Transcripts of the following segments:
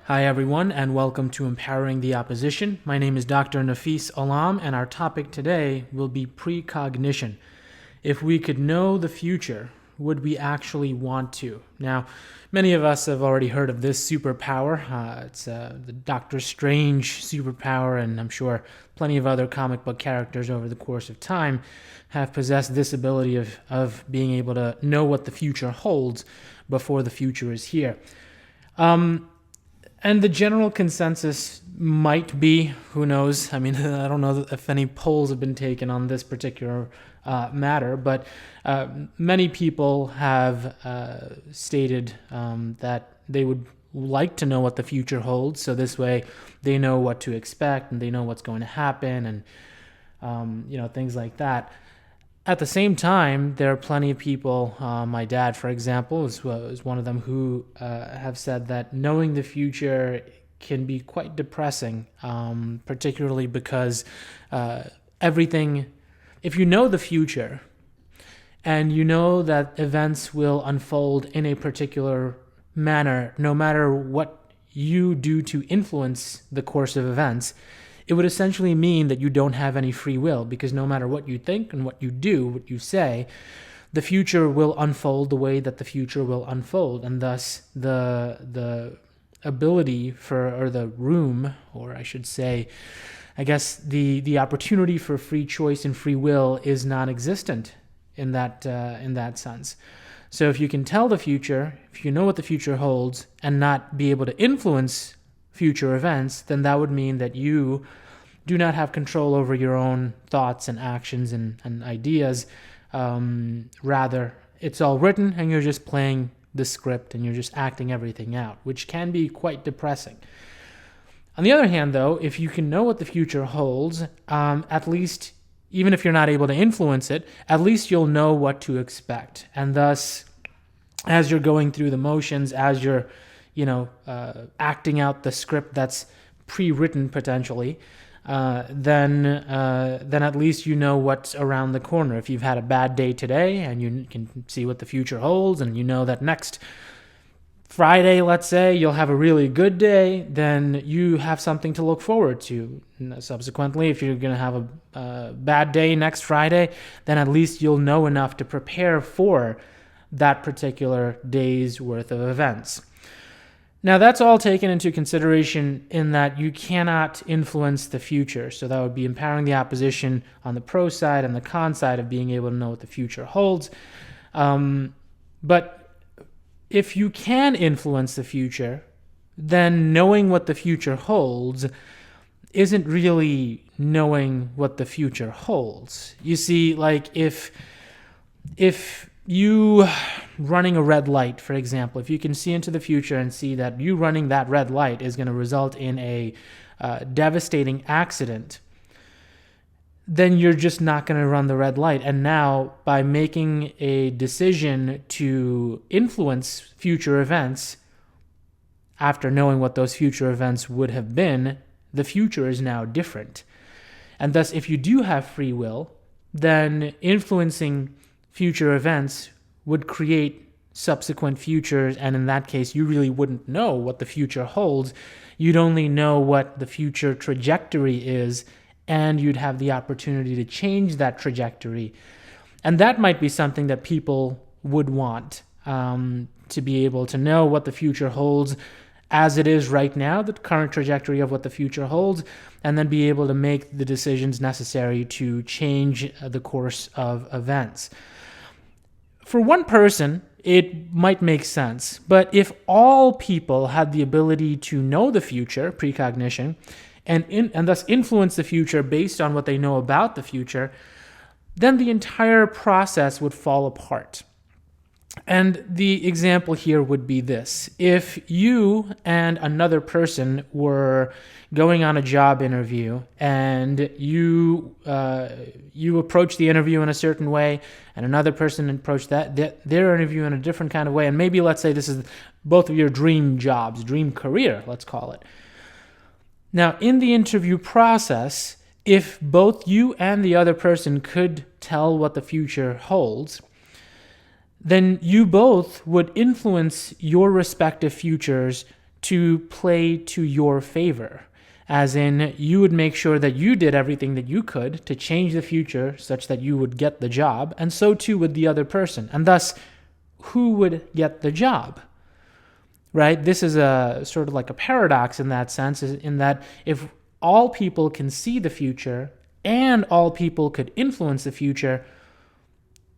Hi everyone, and welcome to Empowering the Opposition. My name is Dr. Nafis Alam, and our topic today will be precognition. If we could know the future, would we actually want to? Now, many of us have already heard of this superpower. It's the Doctor Strange superpower, and I'm sure plenty of other comic book characters over the course of time have possessed this ability of being able to know what the future holds before the future is here. And the general consensus might be, who knows? I mean, I don't know if any polls have been taken on this particular matter, but many people have stated that they would like to know what the future holds. So this way they know what to expect and they know what's going to happen and, things like that. At the same time, there are plenty of people, my dad, for example, is one of them, who have said that knowing the future can be quite depressing, particularly because if you know the future and you know that events will unfold in a particular manner, no matter what you do to influence the course of events, it would essentially mean that you don't have any free will, because no matter what you think and what you do, what you say, the future will unfold the way that the future will unfold, and thus the ability or the room, or I should say, I guess the opportunity for free choice and free will is non-existent in that sense. So if you can tell the future, if you know what the future holds, and not be able to influence future events, then that would mean that you do not have control over your own thoughts and actions and ideas. Rather, it's all written and you're just playing the script and you're just acting everything out, which can be quite depressing. On the other hand, though, if you can know what the future holds, at least, even if you're not able to influence it, at least you'll know what to expect. And thus, as you're going through the motions, as you're acting out the script that's pre-written potentially, then at least you know what's around the corner. If you've had a bad day today and you can see what the future holds, and you know that next Friday, let's say, you'll have a really good day, then you have something to look forward to. Subsequently, if you're going to have a bad day next Friday, then at least you'll know enough to prepare for that particular day's worth of events. Now, that's all taken into consideration in that you cannot influence the future. So that would be empowering the opposition on the pro side and the con side of being able to know what the future holds. But if you can influence the future, then knowing what the future holds isn't really knowing what the future holds. You see, like if you running a red light, for example, if you can see into the future and see that you running that red light is going to result in a devastating accident, then you're just not going to run the red light. And now, by making a decision to influence future events, after knowing what those future events would have been, the future is now different. And thus, if you do have free will, then influencing future events would create subsequent futures, and in that case, you really wouldn't know what the future holds. You'd only know what the future trajectory is, and you'd have the opportunity to change that trajectory. And that might be something that people would want, to be able to know what the future holds as it is right now, the current trajectory of what the future holds, and then be able to make the decisions necessary to change the course of events. For one person, it might make sense, but if all people had the ability to know the future, precognition, and thus influence the future based on what they know about the future, then the entire process would fall apart. And the example here would be this. If you and another person were going on a job interview and you approach the interview in a certain way and another person approached their interview in a different kind of way, and maybe let's say this is both of your dream jobs, dream career, let's call it. Now, in the interview process, if both you and the other person could tell what the future holds, then you both would influence your respective futures to play to your favor. As in, you would make sure that you did everything that you could to change the future such that you would get the job, and so too would the other person. And thus, who would get the job? Right? This is a sort of like a paradox in that sense, in that if all people can see the future and all people could influence the future,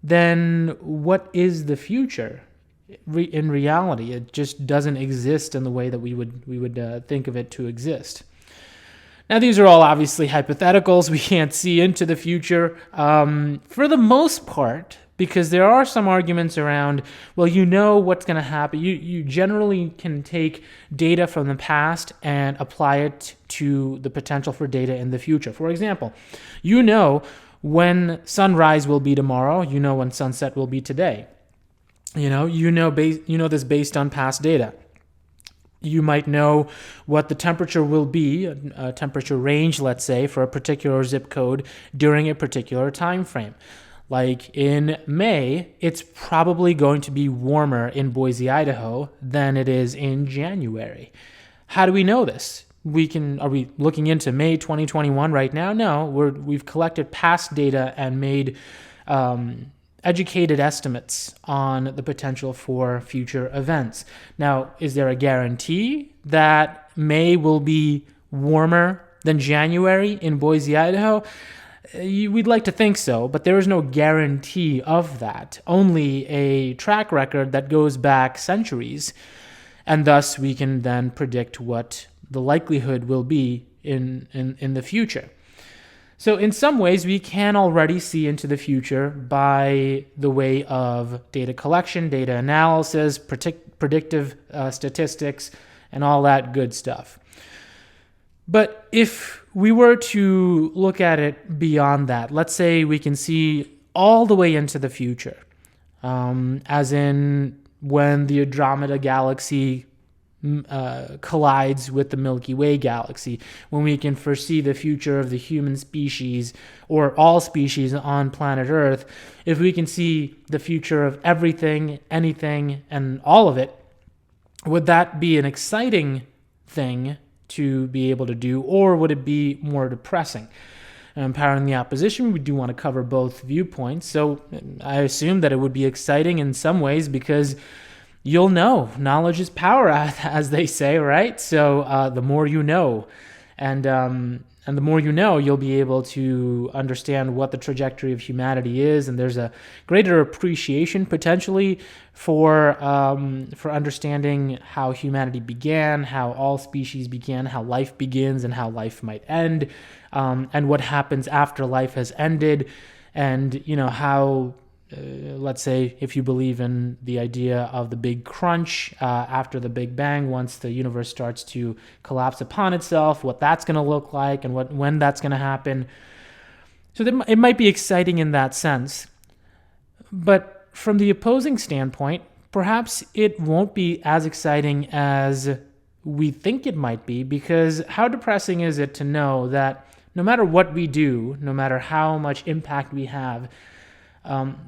then what is the future? In reality, it just doesn't exist in the way that we would think of it to exist. Now, these are all obviously hypotheticals. We can't see into the future for the most part, because there are some arguments around, well, you know what's going to happen. You generally can take data from the past and apply it to the potential for data in the future. For example, you know when sunrise will be tomorrow. You know when sunset will be today. You know this based on past data. You might know what the temperature will be, a temperature range, let's say, for a particular zip code during a particular time frame. Like in May, it's probably going to be warmer in Boise, Idaho than it is in January. How do we know this? Are we looking into May 2021 right now? No, we've collected past data and made educated estimates on the potential for future events. Now, is there a guarantee that May will be warmer than January in Boise, Idaho? We'd like to think so, but there is no guarantee of that. Only a track record that goes back centuries, and thus we can then predict what the likelihood will be in the future. So in some ways, we can already see into the future by the way of data collection, data analysis, predictive statistics, and all that good stuff. But if we were to look at it beyond that, let's say we can see all the way into the future, as in when the Andromeda galaxy collides with the Milky Way galaxy, when we can foresee the future of the human species or all species on planet Earth, if we can see the future of everything, anything, and all of it, would that be an exciting thing to be able to do, or would it be more depressing? Empowering the opposition, we do want to cover both viewpoints. So I assume that it would be exciting in some ways because you'll know. Knowledge is power, as they say, right? So the more you know, and the more you know, you'll be able to understand what the trajectory of humanity is, and there's a greater appreciation potentially for understanding how humanity began, how all species began, how life begins, and how life might end, and what happens after life has ended, and how. Let's say if you believe in the idea of the big crunch after the Big Bang, once the universe starts to collapse upon itself, what that's going to look like and when that's going to happen. So it might be exciting in that sense. But from the opposing standpoint, perhaps it won't be as exciting as we think it might be, because how depressing is it to know that no matter what we do, no matter how much impact we have,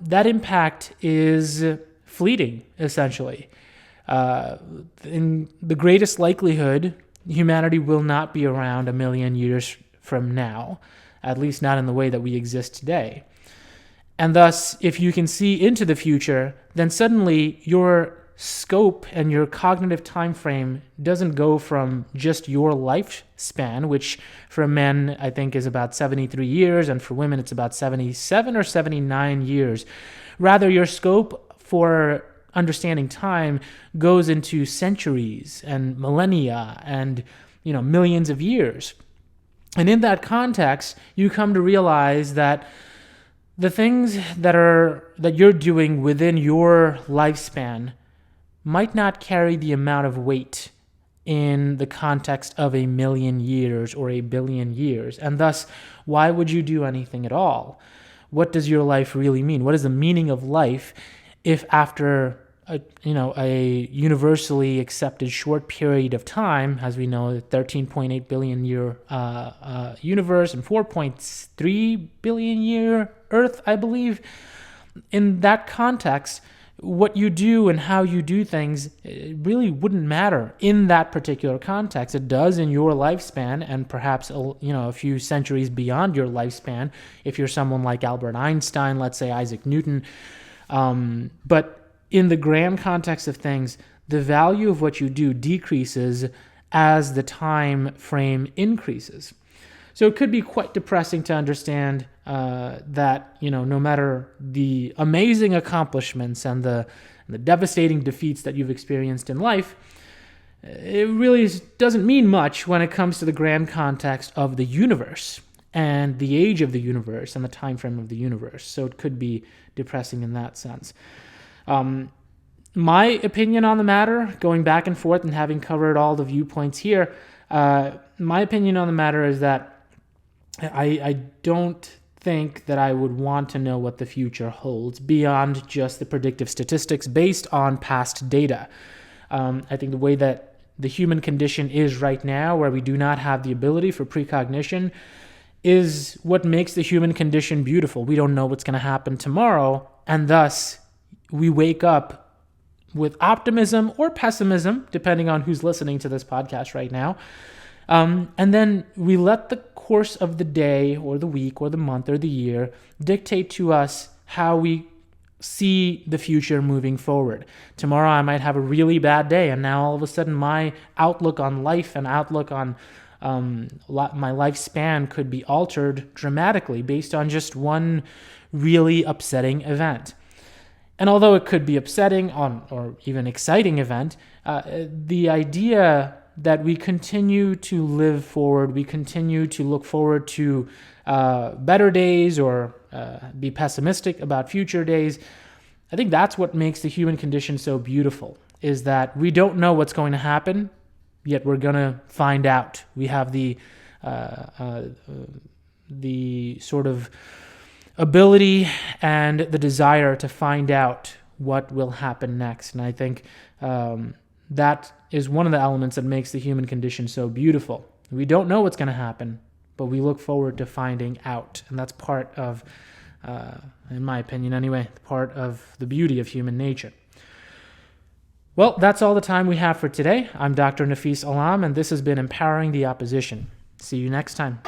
that impact is fleeting, essentially. In the greatest likelihood, humanity will not be around 1 million years from now, at least not in the way that we exist today. And thus, if you can see into the future, then suddenly your scope and your cognitive time frame doesn't go from just your lifespan, which for men I think is about 73 years, and for women it's about 77 or 79 years. Rather, your scope for understanding time goes into centuries and millennia and millions of years. And in that context, you come to realize that the things that you're doing within your lifespan might not carry the amount of weight in the context of 1 million years or 1 billion years. And thus, why would you do anything at all? What does your life really mean? What is the meaning of life if after a universally accepted short period of time, as we know, 13.8 billion year universe and 4.3 billion year Earth, I believe, in that context, what you do and how you do things, it really wouldn't matter in that particular context. It does in your lifespan, and perhaps a few centuries beyond your lifespan, if you're someone like Albert Einstein, let's say Isaac Newton. But in the grand context of things, the value of what you do decreases as the time frame increases. So it could be quite depressing to understand that, no matter the amazing accomplishments and the devastating defeats that you've experienced in life, it really doesn't mean much when it comes to the grand context of the universe and the age of the universe and the time frame of the universe. So it could be depressing in that sense. My opinion on the matter, going back and forth and having covered all the viewpoints here, my opinion on the matter is that I don't think that I would want to know what the future holds beyond just the predictive statistics based on past data. I think the way that the human condition is right now, where we do not have the ability for precognition, is what makes the human condition beautiful. We don't know what's going to happen tomorrow, and thus we wake up with optimism or pessimism, depending on who's listening to this podcast right now. And then we let the course of the day or the week or the month or the year dictate to us how we see the future moving forward. Tomorrow I might have a really bad day, and now all of a sudden my outlook on life and outlook on my lifespan could be altered dramatically based on just one really upsetting event. And although it could be upsetting or even exciting event, the idea that we continue to live forward, we continue to look forward to better days or be pessimistic about future days, I think that's what makes the human condition so beautiful, is that we don't know what's going to happen, yet we're going to find out. We have the sort of ability and the desire to find out what will happen next. And I think that is one of the elements that makes the human condition so beautiful. We don't know what's going to happen, but we look forward to finding out. And that's part of, in my opinion anyway, part of the beauty of human nature. Well, that's all the time we have for today. I'm Dr. Nafis Alam, and this has been Empowering the Opposition. See you next time.